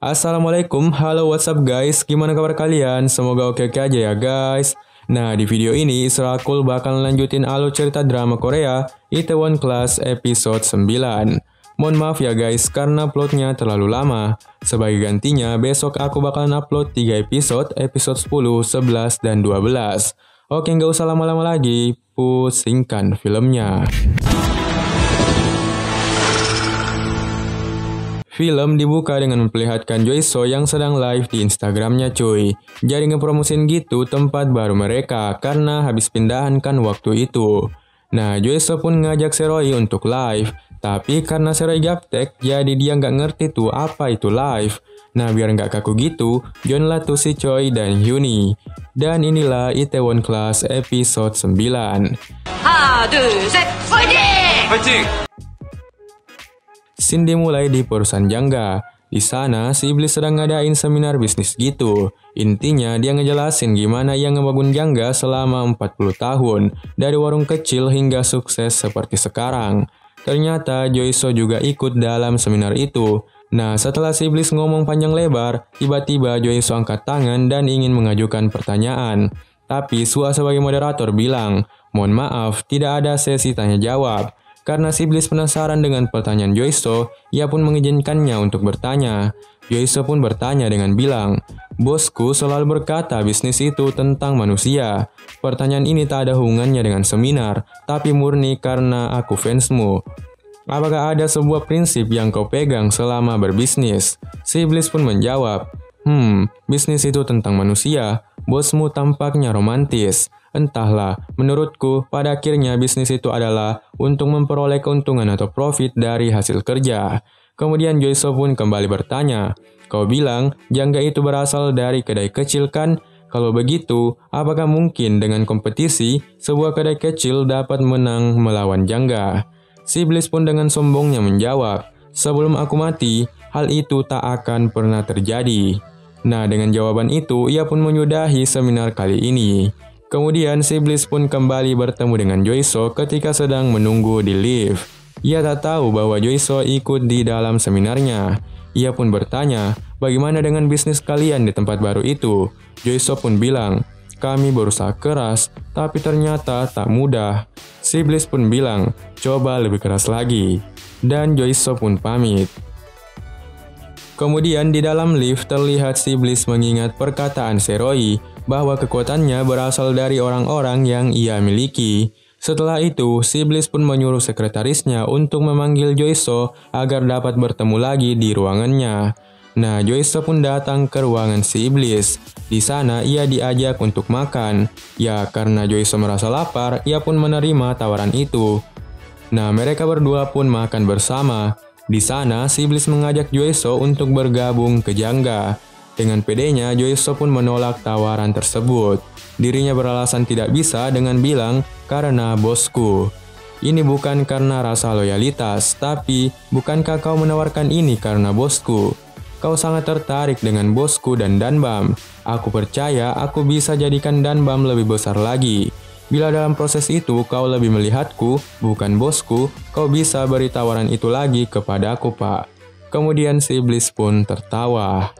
Assalamualaikum, halo what's up guys, gimana kabar kalian? Semoga oke-oke aja ya guys. Nah di video ini Israkul bakal lanjutin alur cerita drama Korea Itaewon Class episode 9. Mohon maaf ya guys karena plotnya terlalu lama. Sebagai gantinya besok aku bakalan upload 3 episode 10, 11, dan 12. Oke nggak usah lama-lama lagi, pusingkan filmnya. Film dibuka dengan memperlihatkan Joiso yang sedang live di Instagramnya cuy. Jadi ngepromosin gitu tempat baru mereka karena habis pindahan kan waktu itu. Nah Joiso pun ngajak Seroy untuk live. Tapi karena Seroy gaptek jadi dia nggak ngerti tuh apa itu live. Nah biar nggak kaku gitu, join lah tuh si Choi dan Hyuni. Dan inilah Itaewon Class episode 9. 하나, 둘, 셋, 파이팅! Scene dimulai di perusahaan Jangga. Di sana, si Iblis sedang ngadain seminar bisnis gitu. Intinya, dia ngejelasin gimana ia ngebangun Jangga selama 40 tahun, dari warung kecil hingga sukses seperti sekarang. Ternyata, Joiso juga ikut dalam seminar itu. Nah, setelah si Iblis ngomong panjang lebar, tiba-tiba Joiso angkat tangan dan ingin mengajukan pertanyaan. Tapi, Sua sebagai moderator bilang, mohon maaf, tidak ada sesi tanya jawab. Karena si Iblis penasaran dengan pertanyaan Joiso, ia pun mengizinkannya untuk bertanya. Joiso pun bertanya dengan bilang, bosku selalu berkata bisnis itu tentang manusia. Pertanyaan ini tak ada hubungannya dengan seminar, tapi murni karena aku fansmu. Apakah ada sebuah prinsip yang kau pegang selama berbisnis? Si Iblis pun menjawab, bisnis itu tentang manusia, bosmu tampaknya romantis. Entahlah, menurutku pada akhirnya bisnis itu adalah untuk memperoleh keuntungan atau profit dari hasil kerja. Kemudian Joiso pun kembali bertanya, kau bilang Jangga itu berasal dari kedai kecil kan? Kalau begitu, apakah mungkin dengan kompetisi, sebuah kedai kecil dapat menang melawan Jangga? Si Iblis pun dengan sombongnya menjawab, sebelum aku mati, hal itu tak akan pernah terjadi. Nah, dengan jawaban itu, ia pun menyudahi seminar kali ini. Kemudian si Iblis pun kembali bertemu dengan Joiso ketika sedang menunggu di lift. Ia tak tahu bahwa Joiso ikut di dalam seminarnya. Ia pun bertanya, bagaimana dengan bisnis kalian di tempat baru itu? Joiso pun bilang, kami berusaha keras, tapi ternyata tak mudah. Si Iblis pun bilang, coba lebih keras lagi. Dan Joiso pun pamit. Kemudian di dalam lift terlihat si Iblis mengingat perkataan Seroy bahwa kekuatannya berasal dari orang-orang yang ia miliki. Setelah itu, si Iblis pun menyuruh sekretarisnya untuk memanggil Joiso agar dapat bertemu lagi di ruangannya. Nah, Joiso pun datang ke ruangan si Iblis. Di sana ia diajak untuk makan. Ya, karena Joiso merasa lapar, ia pun menerima tawaran itu. Nah, mereka berdua pun makan bersama. Di sana, si Iblis mengajak Joiso untuk bergabung ke Jangga. Dengan pedenya, Joiso pun menolak tawaran tersebut. Dirinya beralasan tidak bisa dengan bilang, karena bosku. Ini bukan karena rasa loyalitas, tapi bukankah kau menawarkan ini karena bosku? Kau sangat tertarik dengan bosku dan Danbam. Aku percaya aku bisa jadikan Danbam lebih besar lagi. Bila dalam proses itu kau lebih melihatku, bukan bosku, kau bisa beri tawaran itu lagi kepadaku, Pak. Kemudian si Iblis pun tertawa.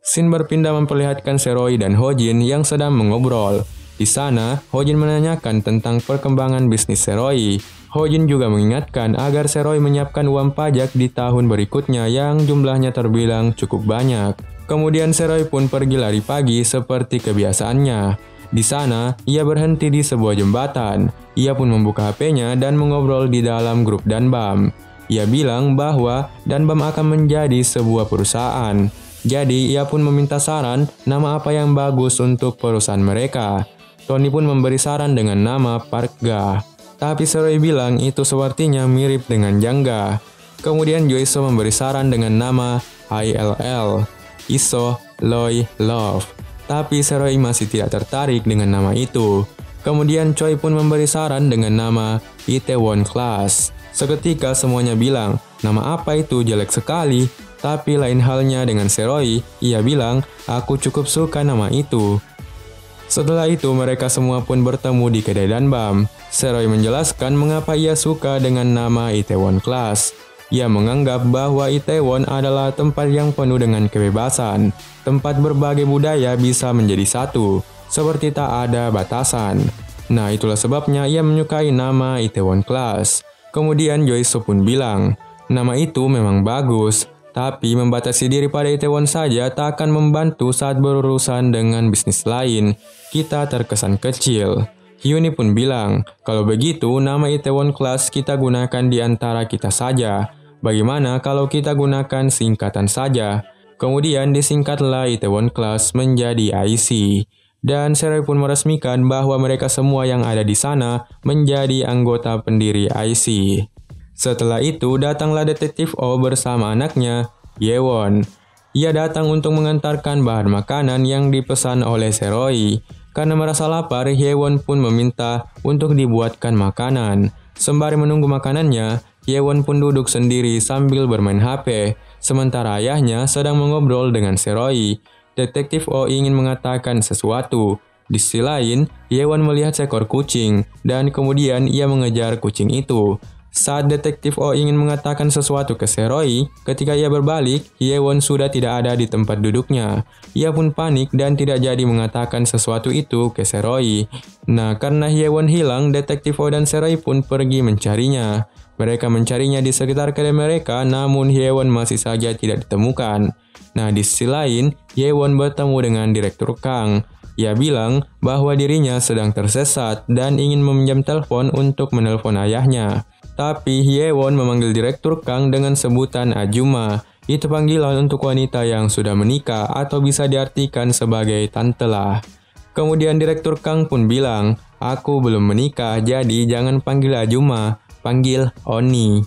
Scene berpindah memperlihatkan Seroy dan Hojin yang sedang mengobrol. Di sana, Hojin menanyakan tentang perkembangan bisnis Seroy. Hojin juga mengingatkan agar Seroy menyiapkan uang pajak di tahun berikutnya yang jumlahnya terbilang cukup banyak. Kemudian Seroy pun pergi lari pagi seperti kebiasaannya. Di sana, ia berhenti di sebuah jembatan. Ia pun membuka HP-nya dan mengobrol di dalam grup Danbam. Ia bilang bahwa Danbam akan menjadi sebuah perusahaan. Jadi, ia pun meminta saran nama apa yang bagus untuk perusahaan mereka. Tony pun memberi saran dengan nama Parkga. Tapi Seroy bilang itu sepertinya mirip dengan Jangga. Kemudian Joiso memberi saran dengan nama ILL, Iso Loy Love. Tapi Seroy masih tidak tertarik dengan nama itu. Kemudian Choi pun memberi saran dengan nama Itaewon Class. Seketika semuanya bilang, nama apa itu jelek sekali. Tapi lain halnya dengan Seroy, ia bilang, aku cukup suka nama itu. Setelah itu mereka semua pun bertemu di kedai Danbam. Seroy menjelaskan mengapa ia suka dengan nama Itaewon Class. Ia menganggap bahwa Itaewon adalah tempat yang penuh dengan kebebasan. Tempat berbagai budaya bisa menjadi satu, seperti tak ada batasan. Nah, itulah sebabnya ia menyukai nama Itaewon Class. Kemudian Joiso pun bilang, nama itu memang bagus, tapi membatasi diri pada Itaewon saja tak akan membantu saat berurusan dengan bisnis lain. Kita terkesan kecil. Hyuni pun bilang, kalau begitu nama Itaewon Class kita gunakan di antara kita saja. Bagaimana kalau kita gunakan singkatan saja? Kemudian disingkatlah Itaewon Class menjadi IC. Dan Seroy pun meresmikan bahwa mereka semua yang ada di sana menjadi anggota pendiri IC. Setelah itu datanglah detektif O bersama anaknya, Yewon. Ia datang untuk mengantarkan bahan makanan yang dipesan oleh Seroy. Karena merasa lapar, Yewon pun meminta untuk dibuatkan makanan. Sembari menunggu makanannya, Yewon pun duduk sendiri sambil bermain HP. Sementara ayahnya sedang mengobrol dengan Seroy. Detektif O ingin mengatakan sesuatu. Di sisi lain, Yewon melihat seekor kucing, dan kemudian ia mengejar kucing itu. Saat detektif O ingin mengatakan sesuatu ke Seroy, ketika ia berbalik, Yewon sudah tidak ada di tempat duduknya. Ia pun panik dan tidak jadi mengatakan sesuatu itu ke Seroy. Nah, karena Yewon hilang, detektif O dan Seroy pun pergi mencarinya. Mereka mencarinya di sekitar kedai mereka, namun Yewon masih saja tidak ditemukan. Nah, di sisi lain, Yewon bertemu dengan Direktur Kang. Ia bilang bahwa dirinya sedang tersesat dan ingin meminjam telepon untuk menelpon ayahnya. Tapi Yewon memanggil Direktur Kang dengan sebutan Ajuma. Itu panggilan untuk wanita yang sudah menikah atau bisa diartikan sebagai tante lah. Kemudian Direktur Kang pun bilang, aku belum menikah jadi jangan panggil Ajuma, panggil Oni.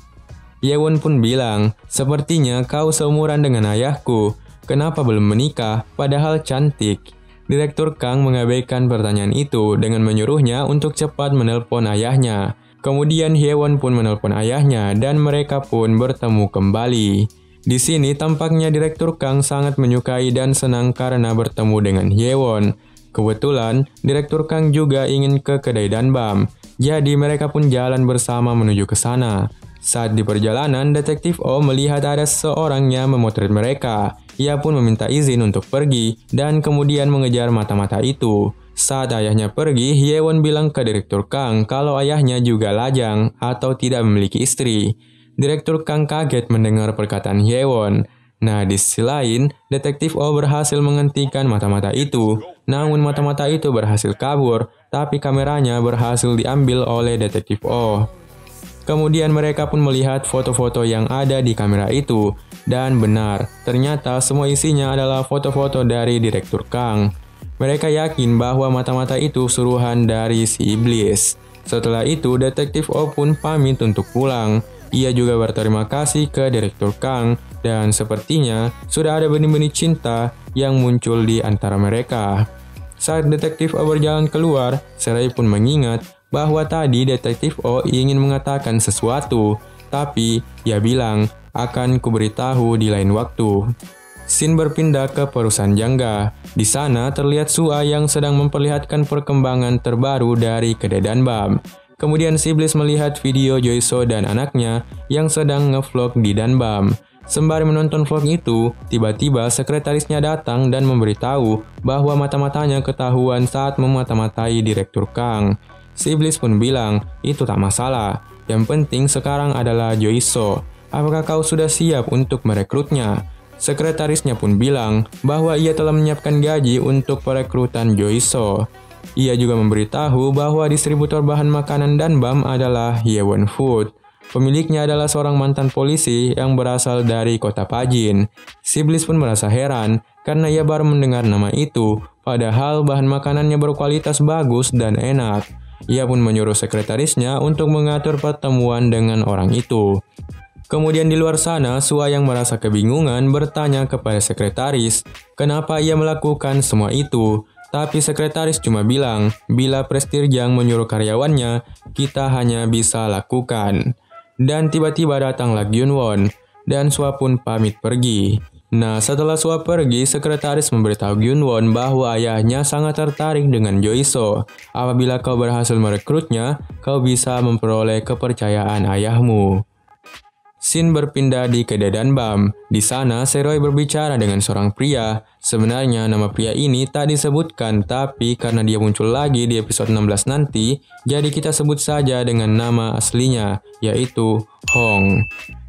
Yewon pun bilang, sepertinya kau seumuran dengan ayahku. Kenapa belum menikah padahal cantik? Direktur Kang mengabaikan pertanyaan itu dengan menyuruhnya untuk cepat menelpon ayahnya. Kemudian Yewon pun menelpon ayahnya dan mereka pun bertemu kembali. Di sini tampaknya Direktur Kang sangat menyukai dan senang karena bertemu dengan Yewon. Kebetulan Direktur Kang juga ingin ke kedai Danbam, jadi mereka pun jalan bersama menuju ke sana. Saat di perjalanan, Detektif O melihat ada seorang yang memotret mereka. Ia pun meminta izin untuk pergi dan kemudian mengejar mata-mata itu. Saat ayahnya pergi, Yewon bilang ke Direktur Kang kalau ayahnya juga lajang atau tidak memiliki istri. Direktur Kang kaget mendengar perkataan Yewon. Nah, di sisi lain, Detektif O berhasil menghentikan mata-mata itu. Namun mata-mata itu berhasil kabur, tapi kameranya berhasil diambil oleh Detektif O. Kemudian mereka pun melihat foto-foto yang ada di kamera itu. Dan benar, ternyata semua isinya adalah foto-foto dari Direktur Kang. Mereka yakin bahwa mata-mata itu suruhan dari si iblis. Setelah itu, Detektif O pun pamit untuk pulang. Ia juga berterima kasih ke Direktur Kang, dan sepertinya sudah ada benih-benih cinta yang muncul di antara mereka. Saat Detektif O berjalan keluar, Seroy pun mengingat bahwa tadi Detektif O ingin mengatakan sesuatu, tapi ia bilang akan kuberitahu di lain waktu. Scene berpindah ke perusahaan Jangga. Di sana terlihat Sua yang sedang memperlihatkan perkembangan terbaru dari kedai Danbam. Kemudian si iblis melihat video Joiso dan anaknya yang sedang ngevlog di Danbam. Sembari menonton vlog itu, tiba-tiba sekretarisnya datang dan memberitahu bahwa mata-matanya ketahuan saat memata-matai Direktur Kang. Si iblis pun bilang, itu tak masalah. Yang penting sekarang adalah Joiso. Apakah kau sudah siap untuk merekrutnya? Sekretarisnya pun bilang bahwa ia telah menyiapkan gaji untuk perekrutan Joiso. Ia juga memberitahu bahwa distributor bahan makanan Danbam adalah Yewon Food. Pemiliknya adalah seorang mantan polisi yang berasal dari kota Pajin. Si iblis pun merasa heran karena ia baru mendengar nama itu, padahal bahan makanannya berkualitas bagus dan enak. Ia pun menyuruh sekretarisnya untuk mengatur pertemuan dengan orang itu. Kemudian di luar sana, Sua yang merasa kebingungan bertanya kepada sekretaris, kenapa ia melakukan semua itu. Tapi sekretaris cuma bilang, bila Prestirjang menyuruh karyawannya, kita hanya bisa lakukan. Dan tiba-tiba datanglah Gyunwon, dan Sua pun pamit pergi. Nah, setelah Sua pergi, sekretaris memberitahu Gyunwon bahwa ayahnya sangat tertarik dengan Joiso. Apabila kau berhasil merekrutnya, kau bisa memperoleh kepercayaan ayahmu. Scene berpindah di Kedadanbam. Di sana, Seroy berbicara dengan seorang pria. Sebenarnya nama pria ini tak disebutkan, tapi karena dia muncul lagi di episode 16 nanti, jadi kita sebut saja dengan nama aslinya, yaitu Hong.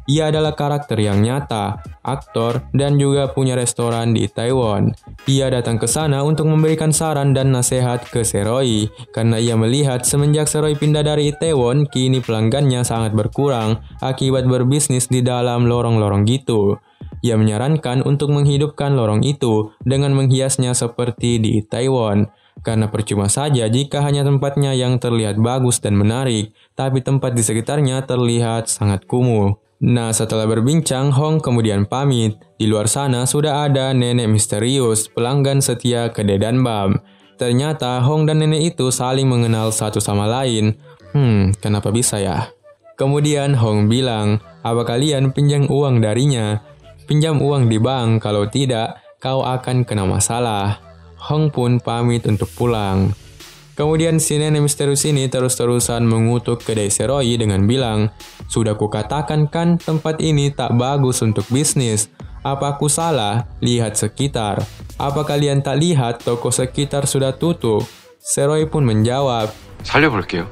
Ia adalah karakter yang nyata, aktor, dan juga punya restoran di Taiwan. Ia datang ke sana untuk memberikan saran dan nasihat ke Seroy, karena ia melihat semenjak Seroy pindah dari Itaewon, kini pelanggannya sangat berkurang akibat berbisnis di dalam lorong-lorong gitu. Ia menyarankan untuk menghidupkan lorong itu dengan menghiasnya seperti di Taiwan. Karena percuma saja jika hanya tempatnya yang terlihat bagus dan menarik, tapi tempat di sekitarnya terlihat sangat kumuh. Nah, setelah berbincang, Hong kemudian pamit. Di luar sana sudah ada nenek misterius, pelanggan setia Kedadanbam. Ternyata Hong dan nenek itu saling mengenal satu sama lain. Kenapa bisa ya? Kemudian Hong bilang, apa kalian pinjam uang darinya? Pinjam uang di bank, kalau tidak, kau akan kena masalah. Hong pun pamit untuk pulang. Kemudian si nenek misterius ini terus-terusan mengutuk kedai Seroy dengan bilang, sudah kukatakan kan tempat ini tak bagus untuk bisnis. Apa aku salah? Lihat sekitar. Apa kalian tak lihat toko sekitar sudah tutup? Seroy pun menjawab, 살려볼게요.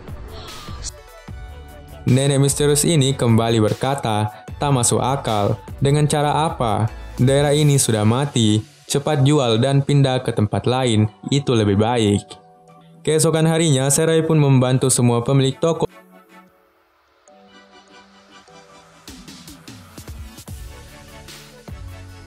nenek misterius ini kembali berkata, tak masuk akal. Dengan cara apa? Daerah ini sudah mati. Cepat jual dan pindah ke tempat lain. Itu lebih baik. Keesokan harinya, Seroy pun membantu semua pemilik toko